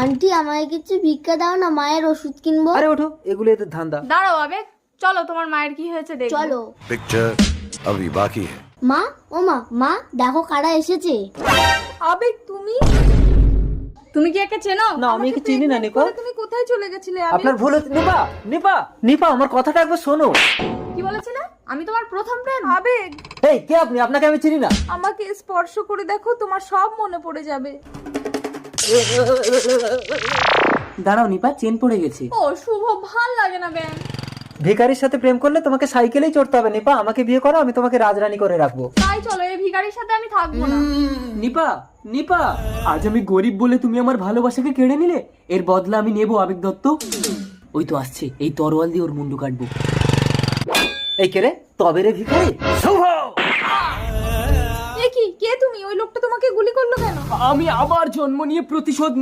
Aunty আমায় কিছু ভিক্ষা দাও না, মায়ের ওষুধ কিনবো। আরে ওঠো, এগুলো এদের ধান্দা। দাঁড়াও আবেগ, চলো তোমার মায়ের কি হয়েছে দেখো। চলো। पिक्चर अभी बाकी है। মা, ও মা, মা দেখো কারা এসেছে। আবেগ তুমি কি একে চেনো? না, আমি একে চিনি না নিপা। তুমি কোথায় চলে গেছিলে আবেগ? আপনার ভুল হচ্ছে। নিপা নিপা নিপা, আমার কথাটা একবার শোনো। কি বলেছিলে? আমি তোমার প্রথম প্রেম। আবেগ, এই কে আপনি? আপনাকে আমি চিনি না। আমাকে স্পর্শ করে দেখো, তোমার সব মনে পড়ে যাবে। দাঁড়াও নিপা, চেন পড়ে গেছে। ও শুভ, ভাল লাগে না ব্যাং। ভিখারির সাথে প্রেম করলে তোমাকে সাইকেলেই চড়তে হবে নিপা। আমাকে বিয়ে করো, আমি তোমাকে রাজরানী করে রাখবো। তাই চলো, এই ভিখারির সাথে আমি থাকবো না। নিপা নিপা, আজ আমি গরিব বলে তুমি আমার ভালোবাসাকে কেড়ে নিলে, এর বদলা আমি নেবো আবেগ দত্ত। ওই তো আসছে, এই তরোয়াল দিয়ে ওর মুন্ডু কাটবো। এই কে রে? তবে রে ভিখারি। শুভ, এ কি, কে তুমি? ওই লোকটা তোমাকে গুলি করলো কেন? আমি আবার জন্ম নিয়ে প্রতিশোধ